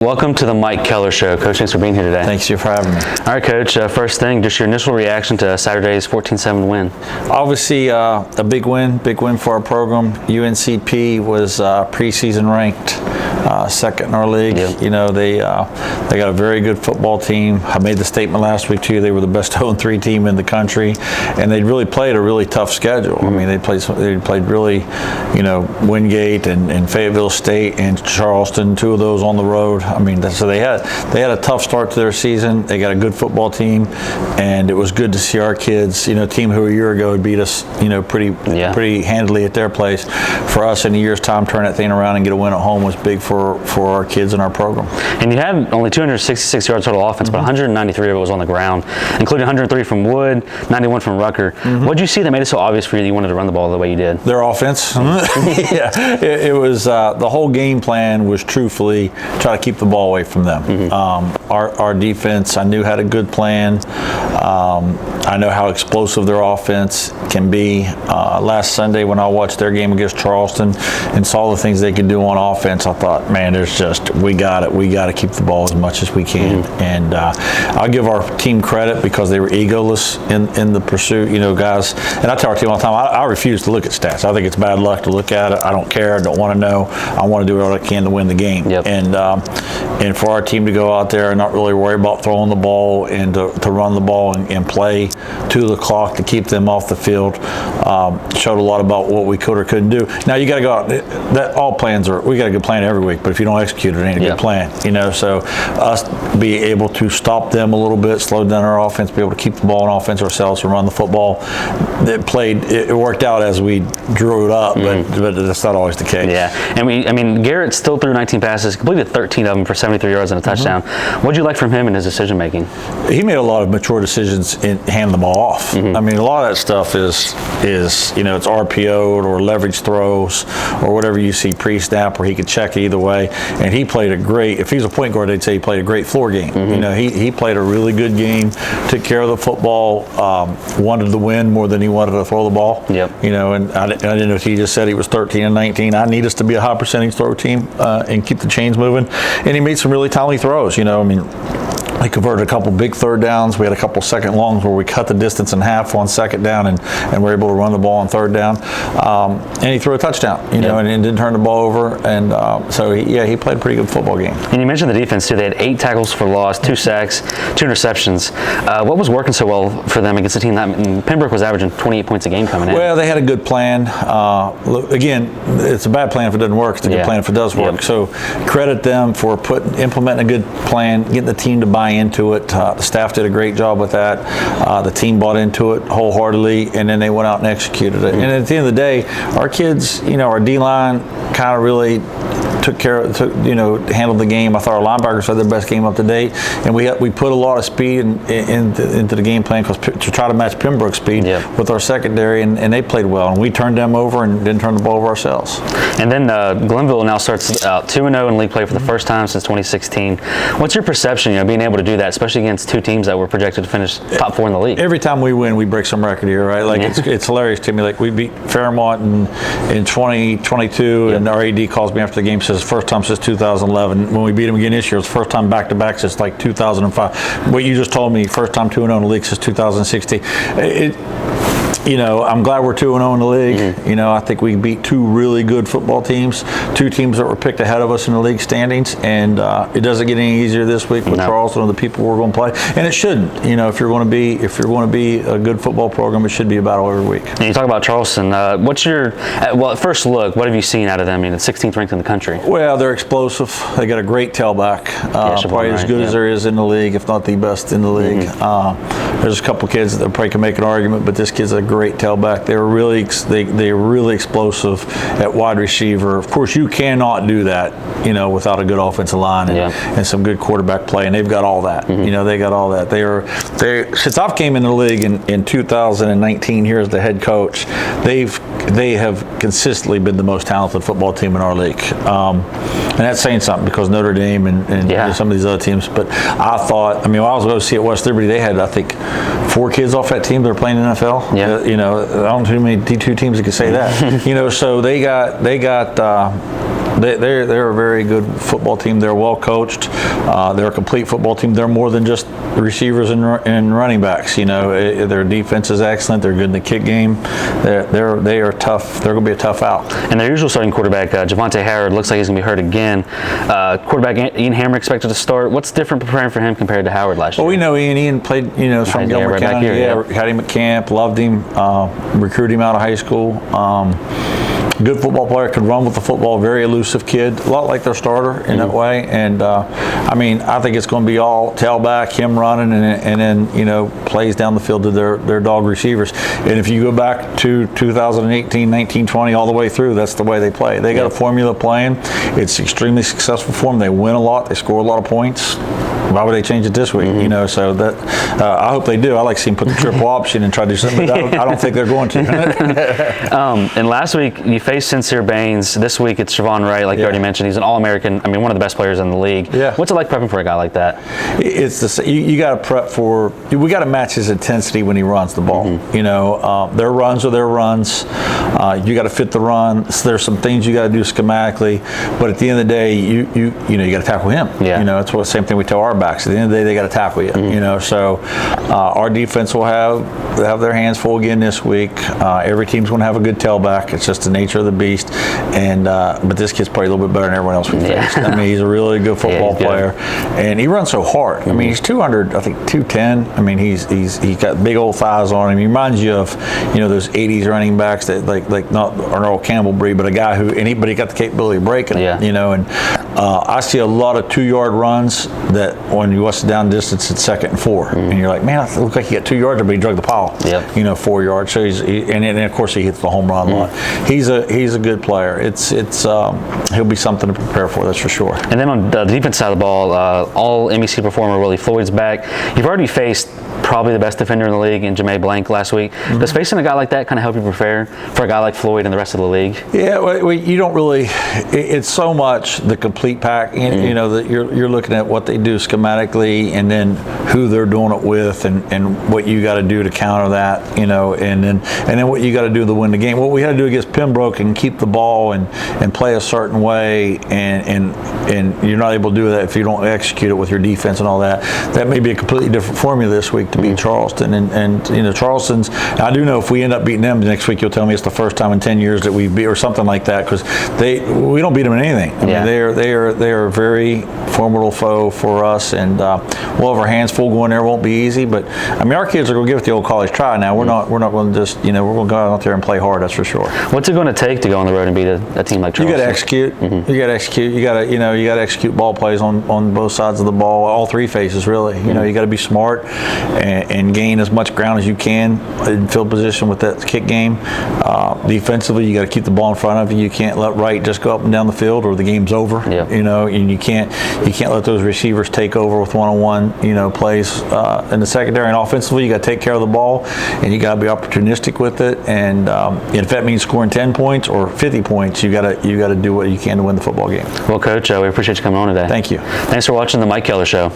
Welcome to the Mike Kellar Show. Coach, thanks for being here today. Thanks you for having me. All right, Coach, first thing, just your initial reaction to Saturday's 14-7 win. Obviously, a big win for our program. UNCP was preseason ranked second in our league. Yep. You know, they got a very good football team. I made the statement last week, too. They were the best 0-3 team in the country, and they really played a really tough schedule. I mean, they played really, you know, Wingate and Fayetteville State and Charleston, two of those on the road. I mean, so they had a tough start to their season. They got a good football team, and it was good to see our kids, you know, a team who a year ago had beat us, you know, pretty handily at their place. For us in a year's time, turn that thing around and get a win at home was big for our kids in our program. And you had only 266 yards total offense, but 193 of it was on the ground, including 103 from Wood, 91 from Rucker. What did you see that made it so obvious for you that you wanted to run the ball the way you did? Their offense. Yeah, it was the whole game plan was truthfully try to keep the ball away from them. Our defense, I knew, had a good plan. I know how explosive their offense can be. Last Sunday when I watched their game against Charleston and saw the things they could do on offense, I thought, man, we got to keep the ball as much as we can. And I'll give our team credit because they were egoless in the pursuit. You know, guys, and I tell our team all the time, I refuse to look at stats. I think it's bad luck to look at it. I don't care. I don't want to know. I want to do what I can to win the game. Yep. And for our team to go out there and not really worry about throwing the ball and to run the ball and play to the clock to keep them off the field showed a lot about what we could or couldn't do. Now you got to go out. We got a good plan every week, but if you don't execute it, it ain't a good plan. You know, so us be able to stop them a little bit, slow down our offense, be able to keep the ball in offense ourselves and run the football. It worked out as we drew it up, but that's not always the case. Yeah, and Garrett still threw 19 passes, completed 13 of them for 73 yards and a touchdown. What did you like from him in his decision making? He made a lot of mature decisions in handing the ball off. I mean, a lot of that stuff is you know, it's RPO'd or leverage throws or whatever you see pre-snap where he could check it either way. And he played if he's a point guard, they'd say he played a great floor game. You know, he played a really good game, took care of the football, wanted to win more than he wanted to throw the ball. Yep. You know, and I didn't know if he just said he was 13 and 19. I need us to be a high percentage throw team and keep the chains moving. And he made some really timely throws. You know, I mean, he converted a couple big third downs. We had a couple second longs where we cut the distance in half on second down and were able to run the ball on third down. And he threw a touchdown, you know, and didn't turn the ball over. And so, he played a pretty good football game. And you mentioned the defense, too. They had 8 tackles for loss, 2 sacks, 2 interceptions. What was working so well for them against a team that Pembroke was averaging 28 points a game coming in? Well, they had a good plan. Again, it's a bad plan if it doesn't work. It's a good plan if it does work. So credit them for implementing a good plan, getting the team to buy into it. The staff did a great job with that. The team bought into it wholeheartedly, and then they went out and executed it. And at the end of the day, our kids, you know, our D-line kind of really handled the game. I thought our linebackers had their best game up to date, and we put a lot of speed into the game plan to try to match Pembroke's speed with our secondary, and they played well. And we turned them over and didn't turn the ball over ourselves. And then Glenville now starts out 2-0 in league play for the first time since 2016. What's your perception, you know, being able to do that, especially against 2 teams that were projected to finish top 4 in the league? Every time we win, we break some record here, right? Like it's hilarious to me. Like we beat Fairmont in 2022, and our AD calls me after the game, says first time since 2011. When we beat them again this year, it's the first time back-to-back since like 2005. What you just told me, first time 2-0 in the league since 2016. You know, I'm glad we're 2-0 in the league. You know, I think we beat 2 really good football teams, 2 teams that were picked ahead of us in the league standings, and it doesn't get any easier this week with Charleston and the people we're going to play. And it shouldn't. You know, if you're going to be a good football program, it should be a battle every week. And you talk about Charleston. What's your at first look? What have you seen out of them? I mean, it's 16th ranked in the country. Well, they're explosive. They got a great tailback, probably as good as there is in the league, if not the best in the league. There's a couple kids that probably can make an argument, but this kid's a great tailback. They're really explosive at wide receiver. Of course, you cannot do that, you know, without a good offensive line and some good quarterback play. And they've got all that. You know, they got all that. They since I've came in the league in 2019 here as the head coach, they have consistently been the most talented football team in our league. And that's saying something because Notre Dame and some of these other teams. But I thought, I mean, when I was going to see at West Liberty, they had, I think, 4 kids off that team that are playing in the NFL. You know, I don't know too many D2 teams that could say that. You know, so they got They're a very good football team. They're well coached. They're a complete football team. They're more than just receivers and running backs. Their defense is excellent. They're good in the kick game. They are tough. They're going to be a tough out. And their usual starting quarterback, Javante Howard, looks like he's going to be hurt again. Quarterback Ian Hammer expected to start. What's different preparing for him compared to Howard last year? Well, we know Ian. Ian played, from Gilmer County. Had him at camp. Loved him. Recruited him out of high school. Good football player, could run with the football, very elusive kid, a lot like their starter in that way. And I think it's going to be all tailback, him running, and then plays down the field to their dog receivers. And if you go back to 2018, 19, 20, all the way through, that's the way they play. They got a formula playing. It's extremely successful for them. They win a lot. They score a lot of points. Why would they change it this week? So that I hope they do. I like to see them put the triple option and try to do something, but I don't think they're going to. And last week you faced Sincere Baines. This week it's Siobhan Wright, like you already mentioned. He's an All-American. One of the best players in the league. Yeah. What's it like prepping for a guy like that? It's you got to prep for. We got to match his intensity when he runs the ball. Their runs are their runs. You got to fit the run. So there's some things you got to do schematically, but at the end of the day, you got to tackle him. Yeah. It's the same thing we tell our backs. At the end of the day, they got to tackle you. So our defense will have their hands full again this week. Every team's going to have a good tailback. It's just the nature of the beast. And but this kid's probably a little bit better than everyone else we faced. He's a really good football player, and he runs so hard. He's 200, I think 210. He's got big old thighs on him. He reminds you of those 80s running backs that like not Earl Campbell breed, but a guy who he got the capability of breaking. And I see a lot of 2-yard runs that when you watch the down distance, it's 2nd and 4, and you're like, man, it looks like he got 2 yards, but he drug the pile. 4 yards. So and of course he hits the home run a lot. He's a good player. It's he'll be something to prepare for, that's for sure. And then on the defense side of the ball, all MEC performer Willie Floyd's back. You've already faced probably the best defender in the league in Ja'May Blank last week. Does facing a guy like that kind of help you prepare for a guy like Floyd and the rest of the league? Yeah, well, you don't really. It's so much the complete pack. That you're looking at what they do schematically, and then who they're doing it with, and what you got to do to counter that. And then what you got to do to win the game. What we had to do against Pembroke and keep the ball and play a certain way, and you're not able to do that if you don't execute it with your defense and all that. That may be a completely different formula this week to beat Charleston, and Charleston's. I do know if we end up beating them next week, you'll tell me it's the first time in 10 years that we beat, or something like that, because we don't beat them in anything. They are a very formidable foe for us, and we'll have our hands full going there. It won't be easy, but our kids are going to give it the old college try. Now we're not going to just we're going to go out there and play hard. That's for sure. What's it going to take to go on the road and beat a team like Charleston? You got to execute. You got to execute. You got to execute ball plays on both sides of the ball, all three phases really. You got to be smart and gain as much ground as you can in field position with that kick game. Defensively, you got to keep the ball in front of you. You can't let Wright just go up and down the field, or the game's over. And you can't let those receivers take over with one-on-one plays in the secondary. And offensively, you got to take care of the ball, and you got to be opportunistic with it. And if that means scoring 10 points or 50 points, you got to do what you can to win the football game. Well, Coach, we appreciate you coming on today. Thank you. Thanks for watching the Mike Kellar Show.